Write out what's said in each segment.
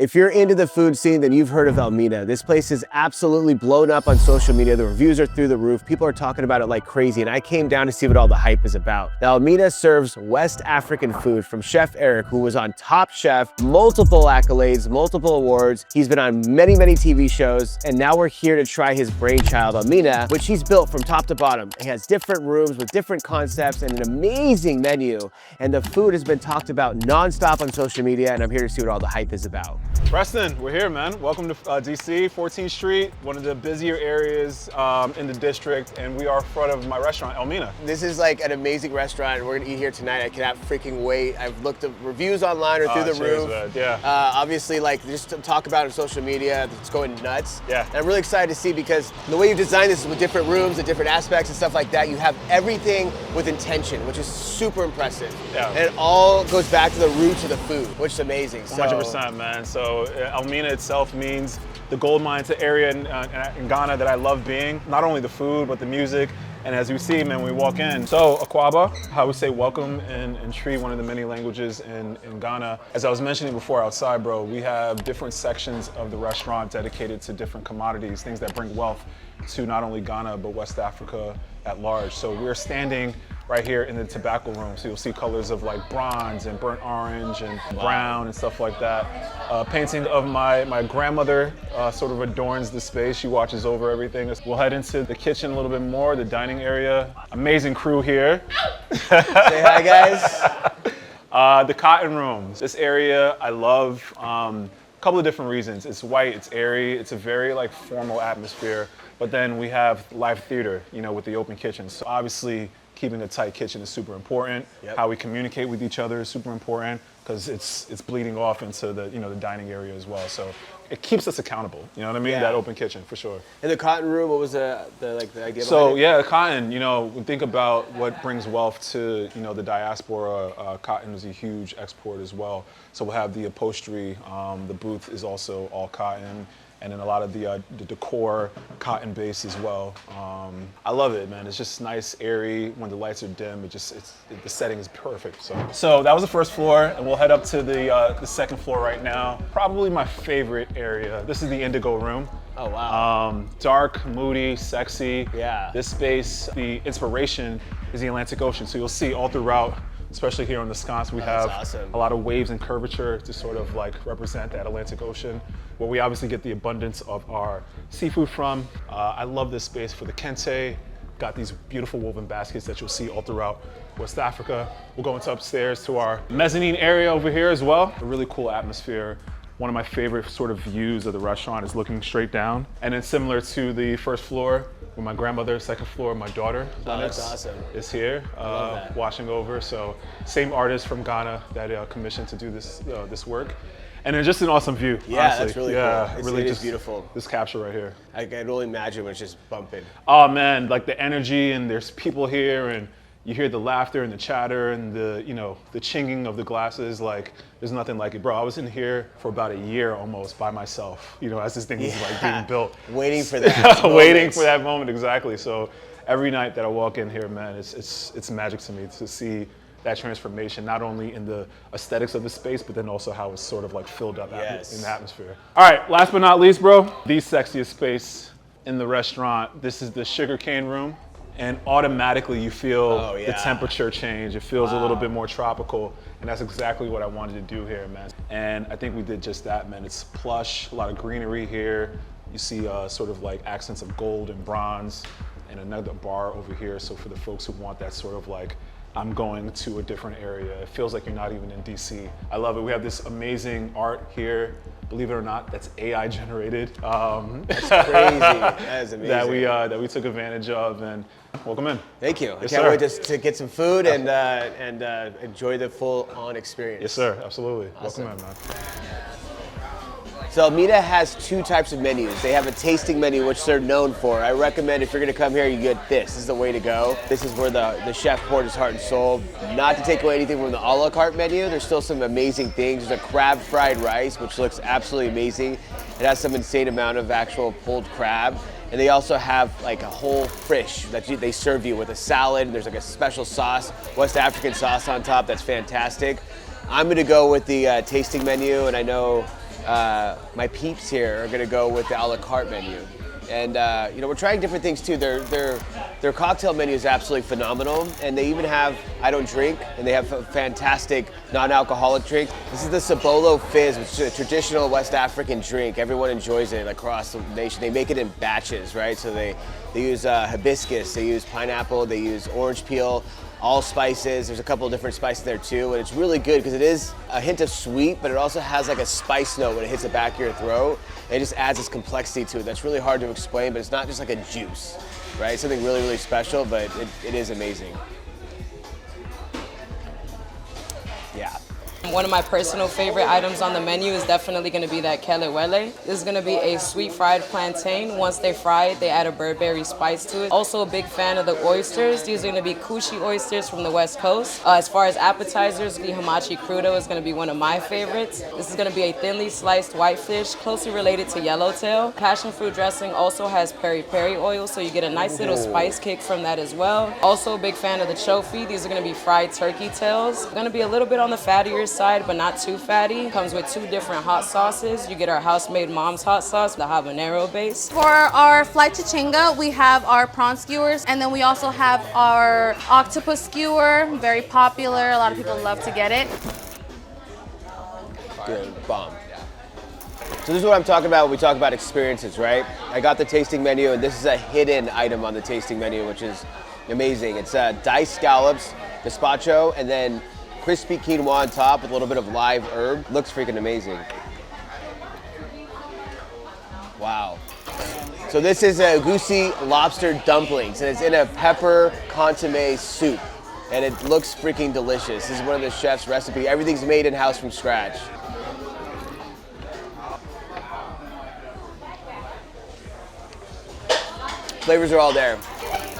If you're into the food scene, then you've heard of Elmina. This place is absolutely blown up on social media. The reviews are through the roof. People are talking about it like crazy, and I came down to see what all the hype is about. Now, Elmina serves West African food from Chef Eric, who was on Top Chef, multiple accolades, multiple awards. He's been on many, many TV shows, and now we're here to try his brainchild, Almina, which he's built from top to bottom. He has different rooms with different concepts and an amazing menu, and the food has been talked about nonstop on social media, and I'm here to see what all the hype is about. Preston, we're here, man. Welcome to DC, 14th Street, one of the busier areas in the district, and we are in front of my restaurant, Elmina. This is like an amazing rrestaurant, and we're gonna eat here tonight. I cannot freaking wait. I've looked at reviews online or through the roof. Man. Yeah. Obviously, like, just to talk about it on social media, it's going nuts. Yeah. And I'm really excited to see, because the way you designed this is with different rooms and different aspects and stuff like that. You have everything with intention, which is super impressive. Yeah. And it all goes back to the roots of the food, which is amazing. 100%, man. So Almina itself means the gold mine. It's an area in Ghana that I love being. Not only the food, but the music. And as you see, man, we walk in. So Akwaba, how we say welcome in Tree, one of the many languages in Ghana. As I was mentioning before outside, bro, we have different sections of the restaurant dedicated to different commodities, things that bring wealth to not only Ghana, but West Africa at large. So we're standing right here in the tobacco room. So you'll see colors of like bronze and burnt orange and brown and stuff like that. Painting of my grandmother sort of adorns the space. She watches over everything. We'll head into the kitchen a little bit more, the dining area. Amazing crew here. Say hi, guys. The cotton rooms. This area I love. A couple of different reasons. It's white, it's airy, it's a very like formal atmosphere. But then we have live theater, you know, with the open kitchen. So obviously, keeping a tight kitchen is super important. Yep. How we communicate with each other is super important, because it's bleeding off into the the dining area as well. So it keeps us accountable. You know what I mean? Yeah. That open kitchen for sure. In the cotton room, what was the idea? So behind it? yeah, cotton. You know, we think about what brings wealth to the diaspora. Cotton is a huge export as well. So we'll have the upholstery. The booth is also all cotton. And then a lot of the decor, cotton base as well. I love it, man. It's just nice, airy. When the lights are dim, the setting is perfect. So that was the first floor, and we'll head up to the second floor right now. Probably my favorite area. This is the Indigo Room. Oh, wow. Dark, moody, sexy. Yeah. This space, the inspiration is the Atlantic Ocean. So you'll see all throughout, especially here on the sconce, we have awesome. a lot of waves and curvature to sort of like represent that Atlantic Ocean, where we obviously get the abundance of our seafood from. I love this space for the kente. Got these beautiful woven baskets that you'll see all throughout West Africa. We'll go into upstairs to our mezzanine area over here as well. A really cool atmosphere. One of my favorite sort of views of the restaurant is looking straight down. And then similar to the first floor, with my grandmother, second floor, my daughter, that's awesome. is here watching over. So same artist from Ghana that commissioned to do this work. And then just an awesome view, Yeah, honestly. that's really cool. Really it is just beautiful. This capture right here. I can only imagine when it's just bumping. Oh man, like the energy, and there's people here, and you hear the laughter and the chatter and the chinging of the glasses. Like, there's nothing like it, bro. I was in here for about a year almost by myself, as this thing was like being built. Waiting for that. Waiting for that moment, exactly. So every night that I walk in here, man, it's magic to me to see that transformation, not only in the aesthetics of the space, but then also how it's sort of like filled up in the atmosphere. All right, last but not least, bro, the sexiest space in the restaurant. This is the Sugarcane Room. And automatically you feel the temperature change. It feels a little bit more tropical. And that's exactly what I wanted to do here, man. And I think we did just that, man. It's plush, a lot of greenery here. You see sort of like accents of gold and bronze, and another bar over here. So for the folks who want that sort of like, I'm going to a different area. It feels like you're not even in DC. I love it. We have this amazing art here. Believe it or not, that's AI generated. That's crazy. That is amazing. That we took advantage of, and welcome in. Thank you. Yes, I can't sir. wait to get some food and enjoy the full-on experience. Yes, sir. Absolutely. Awesome. Welcome in, man. So Almina has two types of menus. They have a tasting menu, which they're known for. I recommend if you're gonna come here, you get this. This is the way to go. This is where the chef poured his heart and soul. Not to take away anything from the a la carte menu, there's still some amazing things. There's a crab fried rice, which looks absolutely amazing. It has some insane amount of actual pulled crab. And they also have like a whole fish that they serve you with a salad. There's like a special sauce, West African sauce on top that's fantastic. I'm gonna go with the tasting menu, and I know my peeps here are gonna go with the a la carte menu. And you know, we're trying different things too. Their cocktail menu is absolutely phenomenal, and they even have I don't drink, and they have a fantastic non-alcoholic drink. This is the Sabolo Fizz, which is a traditional West African drink. Everyone enjoys it across the nation. They make it in batches, right? So they use hibiscus, they use pineapple, they use orange peel, all spices. There's a couple of different spices there too, and it's really good because it is a hint of sweet, but it also has like a spice note when it hits the back of your throat. It just adds this complexity to it that's really hard to explain, but it's not just like a juice, right? It's something really, really special, but it is amazing. Yeah. One of my personal favorite items on the menu is definitely going to be that kelewele. This is going to be a sweet fried plantain. Once they fry it, they add a Burberry spice to it. Also a big fan of the oysters. These are going to be Kushi oysters from the West Coast. As far as appetizers, the hamachi crudo is going to be one of my favorites. This is going to be a thinly sliced whitefish, closely related to yellowtail. Passion fruit dressing also has peri-peri oil, so you get a nice little spice kick from that as well. Also a big fan of the chofi. These are going to be fried turkey tails. Going to be a little bit on the fattier side, but not too fatty. Comes with 2 different hot sauces. You get our house-made mom's hot sauce, the habanero base. For our flight chichinga, we have our prawn skewers, and then we also have our octopus skewer, very popular. A lot of people love to get it. Good, bomb. So this is what I'm talking about when we talk about experiences, right? I got the tasting menu, and this is a hidden item on the tasting menu, which is amazing. It's diced scallops, gazpacho, and then crispy quinoa on top with a little bit of live herb. Looks freaking amazing. Wow. So this is a goosey lobster dumplings, and it's in a pepper consomme soup, and it looks freaking delicious. This is one of the chef's recipe. Everything's made in-house from scratch. Flavors are all there.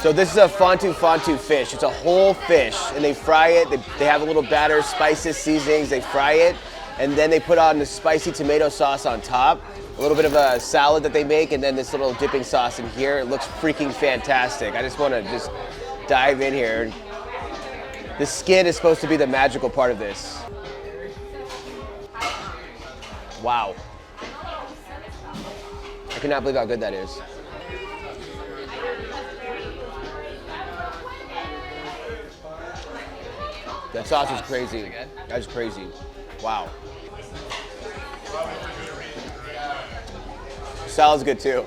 So this is a fontu fish. It's a whole fish, and they fry it. They have a little batter, spices, seasonings. They fry it, and then they put on the spicy tomato sauce on top, a little bit of a salad that they make, and then this little dipping sauce in here. It looks freaking fantastic. I just want to just dive in here. The skin is supposed to be the magical part of this. Wow. I cannot believe how good that is. That sauce is crazy. That's crazy. Wow. Salad's good too.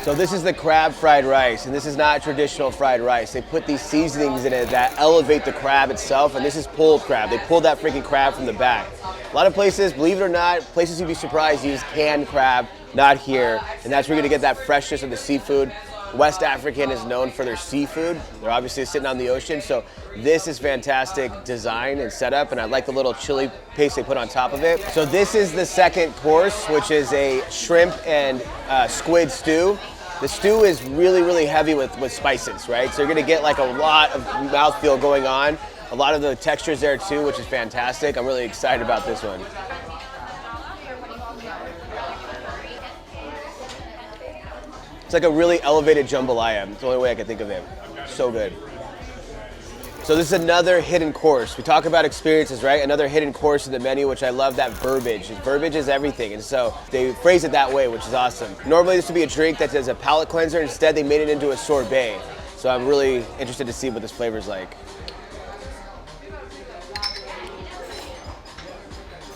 So this is the crab fried rice, and this is not traditional fried rice. They put these seasonings in it that elevate the crab itself, and this is pulled crab. They pulled that freaking crab from the back. A lot of places, believe it or not, places you'd be surprised use canned crab, not here, and that's where you're gonna get that freshness of the seafood. West African is known for their seafood. They're obviously sitting on the ocean, so this is fantastic design and setup, and I like the little chili paste they put on top of it. So this is the second course, which is a shrimp and squid stew. The stew is really, really heavy with spices, right? So you're gonna get like a lot of mouthfeel going on. A lot of the textures there too, which is fantastic. I'm really excited about this one. It's like a really elevated jambalaya. It's the only way I can think of it. So good. So this is another hidden course. We talk about experiences, right? Another hidden course in the menu, which I love, that verbiage. Verbiage is everything, and so they phrase it that way, which is awesome. Normally this would be a drink that is a palate cleanser. Instead, they made it into a sorbet. So I'm really interested to see what this flavor's like.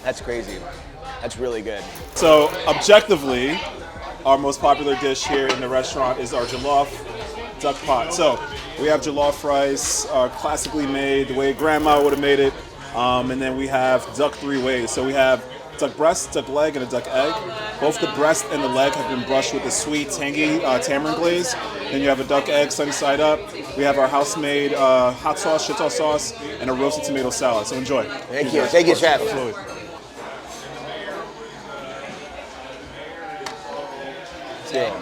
That's crazy. That's really good. So objectively, our most popular dish here in the restaurant is our jallof duck pot. So we have jollof rice, classically made, the way grandma would have made it. And then we have duck 3 ways. So we have duck breast, duck leg, and a duck egg. Both the breast and the leg have been brushed with a sweet, tangy tamarind glaze. Then you have a duck egg sunny side up. We have our house-made hot sauce, shito sauce, and a roasted tomato salad. So enjoy. Thank you. Thank you, chef. Absolutely. Damn.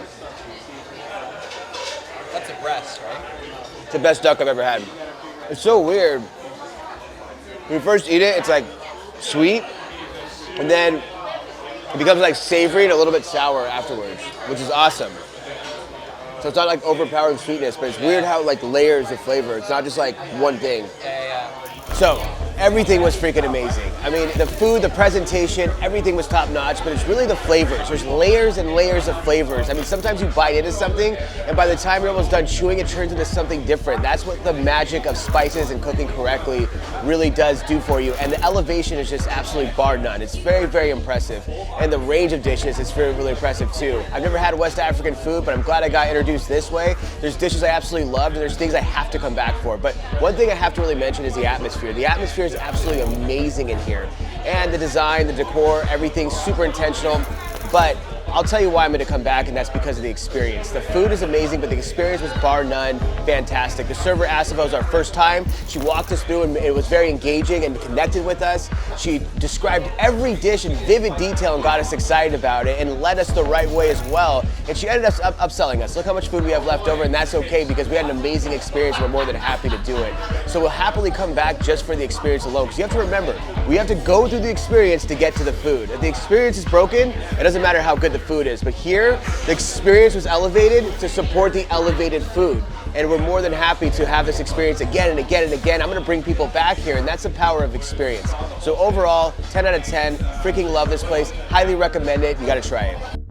That's a breast, right? It's the best duck I've ever had. It's so weird. When you first eat it, it's like sweet, and then it becomes like savory and a little bit sour afterwards, which is awesome. So it's not like overpowering sweetness, but it's weird how it like layers of flavor. It's not just like one thing. Yeah. So Everything was freaking amazing. I mean, the food, the presentation, everything was top notch, but it's really the flavors. There's layers and layers of flavors. I mean, sometimes you bite into something, and by the time you're almost done chewing, it turns into something different. That's what the magic of spices and cooking correctly really does do for you. And the elevation is just absolutely bar none. It's very, very impressive. And the range of dishes is really, really impressive too. I've never had West African food, but I'm glad I got introduced this way. There's dishes I absolutely loved, and there's things I have to come back for. But one thing I have to really mention is the atmosphere. The atmosphere is absolutely amazing in here. And the design, the decor, everything's super intentional. But I'll tell you why I'm gonna come back, and that's because of the experience. The food is amazing, but the experience was bar none fantastic. The server asked if it was our first time. She walked us through and it was very engaging and connected with us. She described every dish in vivid detail and got us excited about it and led us the right way as well. And she ended up upselling us. Look how much food we have left over, and that's okay because we had an amazing experience and we're more than happy to do it. So we'll happily come back just for the experience alone, because you have to remember, we have to go through the experience to get to the food. If the experience is broken, it doesn't matter how good the food is. But here, the experience was elevated to support the elevated food. And we're more than happy to have this experience again and again and again. I'm gonna bring people back here, and that's the power of experience. So overall, 10 out of 10, freaking love this place. Highly recommend it, you gotta try it.